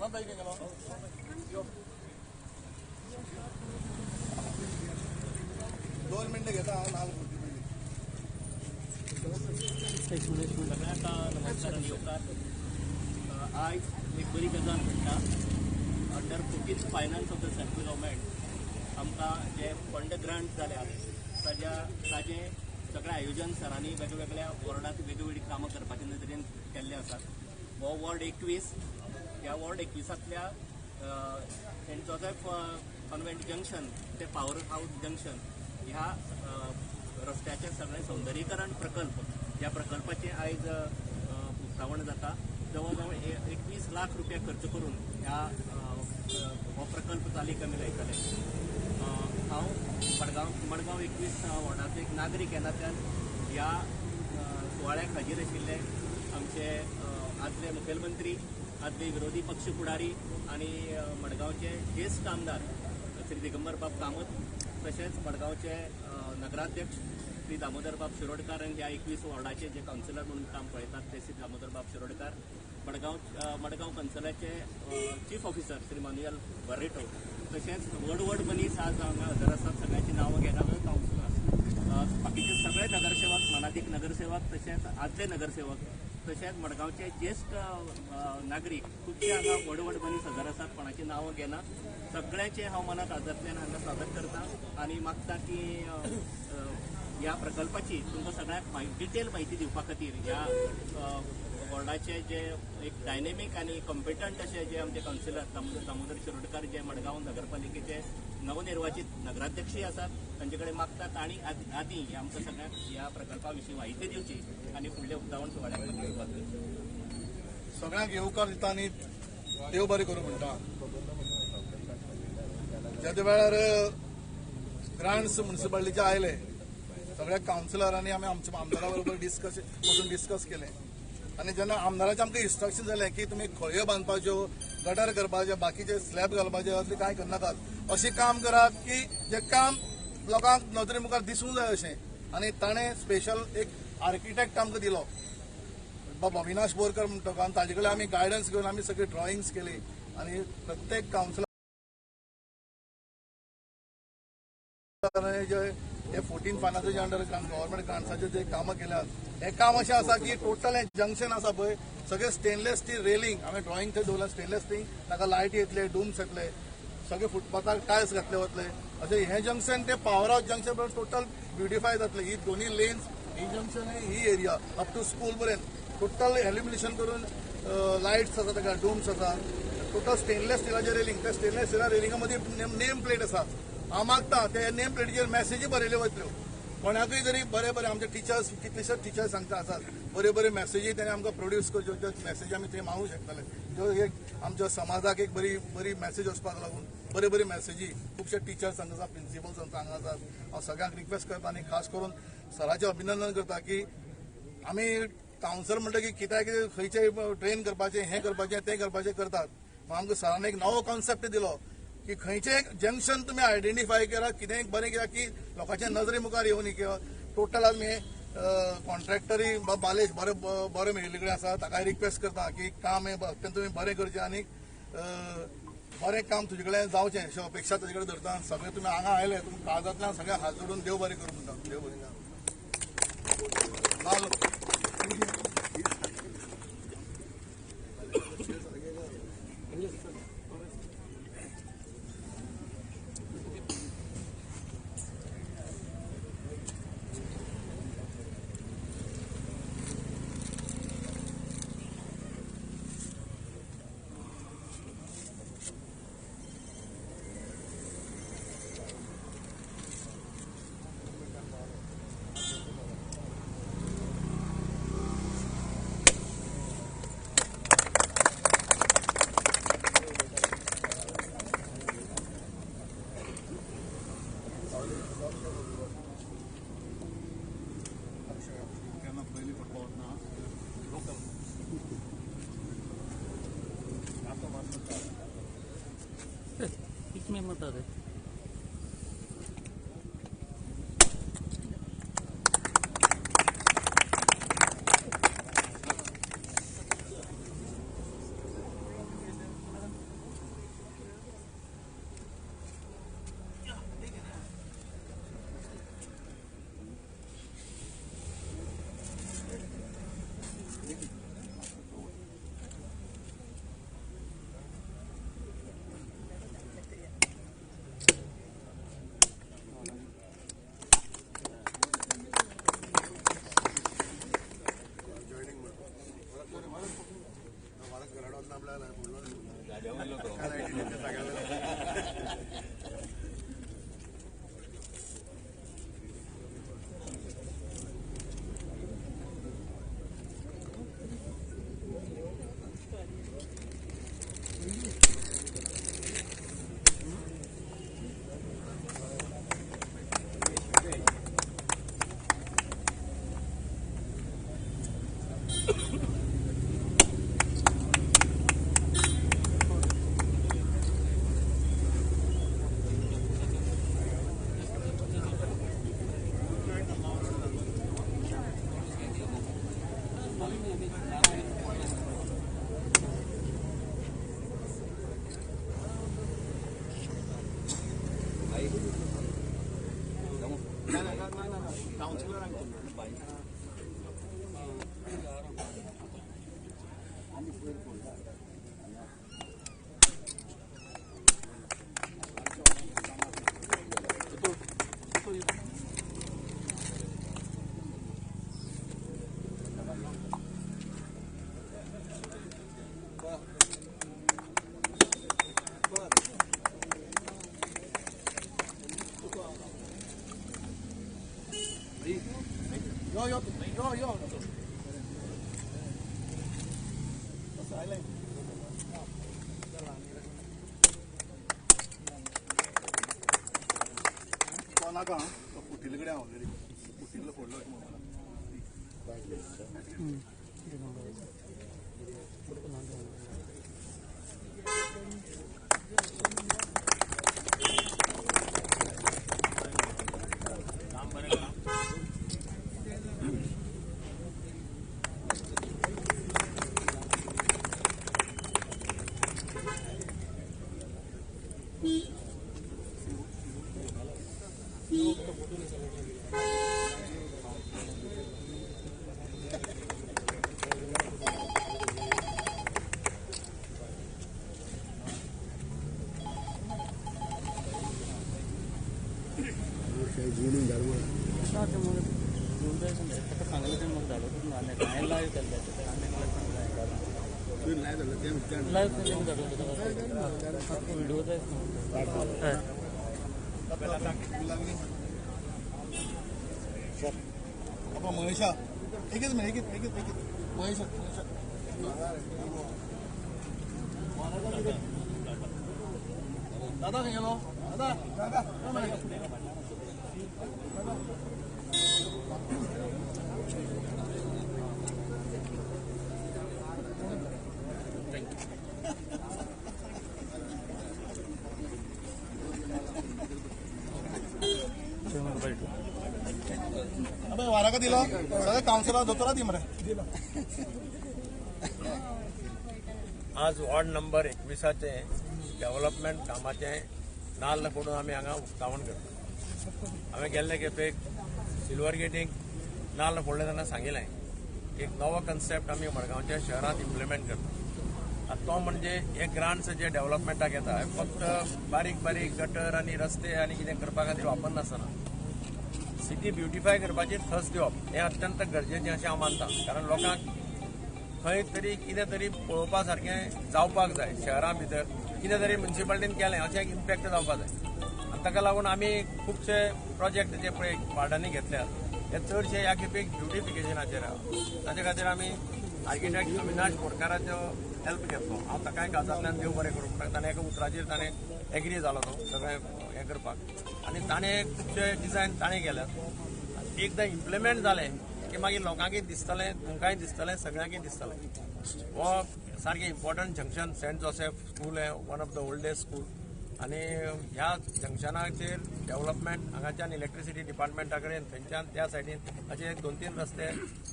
2 मिनटं घेता सगळ्यांक नमस्कार आणि येवकार. आज एक बरी गजाल म्हणटा under 14th finance of the central government आमकां जे फंड ग्रांट जाल्यात ताजे सगळें आयोजन सरांनी वेगवेगळ्या वॉर्डांत वेगवेगळी कामां करपाचे नदरेन केल्ले आसात. हो वॉर्ड 21 ह्या वॉर्ड 21तल्या सेंट जोसेफ कॉन्व्हेंट जंक्शन ते पॉवर हाऊस जंक्शन ह्या रस्त्याचे सगळे सौंदर्यीकरण प्रकल्प ह्या प्रकल्पाचे आयज उक्तावण जाता. जवळ जवळ 21 लाख रुपया खर्च करून ह्या हो प्रकल्प चालीक आमी लायतले. हांव मडगांव 21 वॉर्डाचो एक नागरीक ह्या नात्यान ह्या सुवाळ्याक हाजीर आशिल्ले आमचे आदले मुखेलमंत्री, आदले विरोधी पक्ष फुडारी आणि मडगांवचे ज्येष्ठ आमदार श्री दिगंबरबाब कामत, तशेंच मडगांवचे नगराध्यक्ष श्री दामोदरबाब शिरोडकार आणि ह्या 21 वॉर्डाचे जे कावन्सिलर म्हणून काम पळयतात ते श्री दामोदरबाब शिरोडकार, मडगांव कन्सलाचे चीफ ऑफिसर श्री मान्युअल बरेटो, तशेंच व्हड मनीस आज हांगा हजर आसात. सगळ्यांची नांवां घेना कावन्सिलर, बाकीचे सगळे नगरसेवक, मनाधीक नगरसेवक, तशेंच आदले नगरसेवक, तशेंच मडगांवचे ज्येष्ठ नागरीक खुबशे हांगा व्हड मनीस हजर आसात. कोणाची नांवां घेना, सगळ्यांचे हांव मनात आदरांतल्यान हांगा स्वागत करता आनी मागता की ह्या प्रकल्पाची तुमकां सगळ्यांक डिटेल म्हायती दिवपा खातीर ह्या वॉर्डाचे जे एक डायनेमीक आनी कॉम्पिटंट अशे जे आमचे कावन्सिलर दामोदर शिरोडकार जे मडगांव नगरपालिकेचे नवनिर्वाचित नगराध्यक्षय आसात, तांचे कडेन मागतात आनी आदी आमकां सगळ्यांक ह्या प्रकल्पा विशीं म्हायती दिवची आनी फुडले उक्तावण सुवाळ्याक घेवपाक दिवची. सगळ्यांक येवकार दिता आनी देव बरें करूं म्हणटा. ज्या वेळार ग्रांट्स म्युनिसिपालिटीचे आयले सगळ्या कावन्सिलरांनी आमी आमच्या आमदारा बरोबर डिस्कस केलें आनी जेन्ना आमदाराचें आमकां इन्स्ट्रक्शन जालें की तुमी खळयो बांदपाच्यो, गटार करपाचे, बाकीचे स्लॅब घालपाचे, असलें कांय करनाकात, अशें काम करात की जें काम लोकांक नदरे मुखार दिसूंक जाय अशें. आनी ताणें स्पेशल एक आर्किटेक्ट आमकां दिलो बाबा अविनाश बोरकर म्हणटा, आनी ताजे कडेन आमी गायडन्स घेवन आमी सगळी ड्रॉइंग्स केली आनी प्रत्येक कावन्सिलर जे 14 फायनान्साचे अंडर गव्हर्मेंट ग्रांट्साचे जे कामां केल्यात हें काम अशें आसा की टोटल हें जंक्शन आसा पळय सगळें स्टेनलेस स्टील रेलिंग हांवें ड्रॉइंग थंय दवरला, स्टेनलेस स्टील ताका लायटी येतले, डूम्स येतले, सगळे फुटपाथाक टायल्स घातले वतले. अशें हें जंक्शन ते पॉवर हाऊस जंक्शन पर्यंत टोटल ब्युटिफाय जातले. ही दोन्ही लेन्स, ही जंक्शन ही एरिया अप टू स्कूल पर्यंत टोटल एल्युमिनेशन करून लायट्स आसा, ताका डूम्स आसा, टोटल स्टेनलेस स्टिलाचे रेलिंग. त्या स्टेनलेस स्टिला रेलिंगा मदीं नेम प्लेट आसा. हांव मागता ते नेम प्लेटीचेर मेसेजी बरयल्यो वतल्यो. कोणाकूय जरी बरे आमचे टिचर्स, कितलेशेच टिचर्स सांगता आसात बऱ्यो मेसेजी तेणे आमकां प्रोड्यूस करच्यो, त्यो मेसेजी आमी थंय मागूंक शकतले. त्यो एक आमच्या समाजाक एक बरी मेसेज वचपाक लागून बऱ्यो मेसेजी खुबशे टिचर्स हांगा आसात, प्रिंसिपल्स हांगा आसात. हांव सगळ्यांक रिक्वेस्ट करता आनी खास करून सराचें अभिनंदन करता की आमी कावन्सिलर म्हणटा की कित्याक खंयचेय ट्रेन करपाचें, हें करपाचें, तें करपाचें करतात. आमकां सरान एक नवो कॉन्सेप्ट दिलो की खंयचें जंक्शन तुमी आयडेंटिफाय केला, कितेंय बरें केला की लोकांच्या नजरे मुखार येवनी किंवा टोटल आमी कॉन्ट्रॅक्टरी बालेश बरो मेळिल्ले कडेन आसा, ताका रिक्वेस्ट करता की काम हें तुमी बरें करचें आनी बरें काम तुजे कडेन जावचें अशी अपेक्षा तुजे कडेन धरता. सगळे तुमी हांगा आयले, तुमी काळजांतल्यान सगळ्यांक हात जोडून देव बरें करूं म्हणटा. देव बरें. इसमें मत आ गए. Yo. नाका पुटिले कडेन ऑलरेडी पुटिल्लो फोडलो महेशा एकच मिनिट महेशा दादा खंय गेलो दादा अबे वारा का दिला सगळे काउन्सिलर दोतोरा दी मरे आज वॉर्ड नंबर 21चे डेव्हलपमेंट कामाचे नाल्ल फोडून आम्ही हांगा उक्तावण करता. हांवें गेल्ले खेपेक सिल्वर गेटीक नाल्ल फोडले तेन्ना सांगिल्लें एक नवो कन्सेप्ट आमी मडगांवच्या शहरांत इम्प्लिमेंट करता. तो म्हणजे हे ग्रांट्स जे डेव्हलपमेंटाक येता फक्त बारीक बारीक गटर आनी रस्ते आनी कितें करपा खातीर वापरनासतना सिटी ब्युटिफाय करपाची थस दिवप हें अत्यंत गरजेचें अशें हांव मानता. कारण लोकांक खंय तरी कितें तरी पळोवपा सारकें जावपाक जाय. शहरां भितर कितें तरी म्युन्सिपालिटीन केलें अशें एक इम्पॅक्ट जावपाक जाय. आनी ताका लागून आमी खुबशे प्रोजेक्ट जे पळय वार्डांनी घेतल्यात हे चडशे ह्या खेपेक ब्युटिफिकेशनाचेर आहा. ताचे खातीर आमी आर्किटेक्ट अविनाश बोरकाराचो हेल्प घेतलो. हांव ताकाय गाजांतल्यान देव बरें करूं. ताणें एका उतराचेर ताणें एग्री जालो तो सगळें हें करपाक आनी ताणें खुबशे डिजायन ताणें केल्यात. एकदां इम्प्लिमेंट जालें की मागीर लोकांकय दिसतलें तुमकांय दिसतलें सगळ्यांकय दिसतलें. हो सारकें important junction Saint Joseph school हें one of the oldest school आनी ह्या जंक्शनाचेर डेव्हलपमेंट हांगाच्यान इलेक्ट्रिसिटी डिपार्टमेंटा कडेन थंयच्यान त्या सायडीन अशे 2-3 रस्ते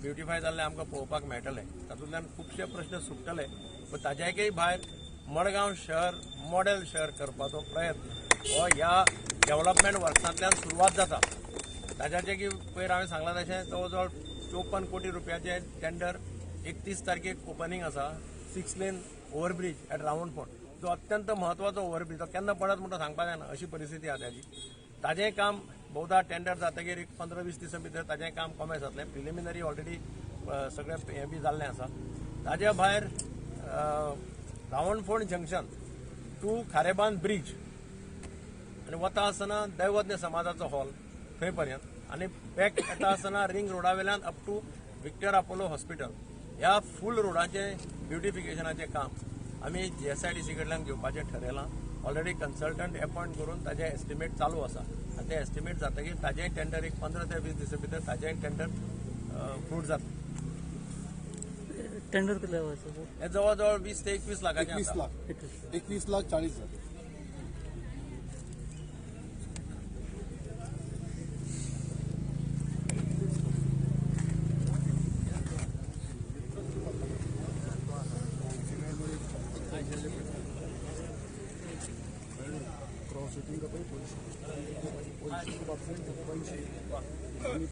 ब्युटिफाय जाल्ले आमकां पळोवपाक मेळटले. तातूंतल्यान खुबशे प्रश्न सुट्टले. पण ताज्याकय भायर मडगांव शहर मॉडेल शहर करपाचो प्रयत्न हो ह्या डेव्हलपमेंट वर्सांतल्यान सुरवात जाता. ताज्याचें की पयर हांवें सांगलां तशें जवळ 54 कोटी रुपयाचें टेंडर 31 तारखेक ओपनिंग आसा. 6 लेन ओव्हरब्रीज ॲट रावंडफोर्ट जो अत्यंत म्हत्वाचो ओव्हरब्रीज तो केन्ना पडत म्हणून सांगपाक जायना अशी परिस्थिती आसा त्याची. ताजेंय काम भोवता टेंडर जातकीर एक 15-20 दिसां भितर ताजेंय काम कॉमेस जातलें. प्रिलिमिनरी ऑलरेडी सगळें हें बी जाल्लें आसा. ताज्या भायर रावंडफोर्ट जंक्शन टू खारेबांद ब्रीज आनी वता आसतना दैवज्ञ समाजाचो हॉल थंय पर्यंत आनी बॅक येता आसतना रिंग रोडा वयल्यान up to Victor Apollo hospital ह्या फूल रोडाचें ब्युटिफिकेशनाचें काम आमी GSIDC कडल्यान घेवपाचें थारायलां. ऑलरेडी कन्सल्टंट अपॉयंट करून ताजें एस्टिमेट चालू आसा आनी तें एस्टिमेट जातकीर ताजेंय टेंडर एक 15 ते 20 दिसां भितर ताजेंय टेंडर फ्रूट जाता. टेंडर कितल्या व्हायचं सर? हे जवळजवळ 20 ते 21 लाखाचे 21 आसा. लाख 21,40,000. क्रॉस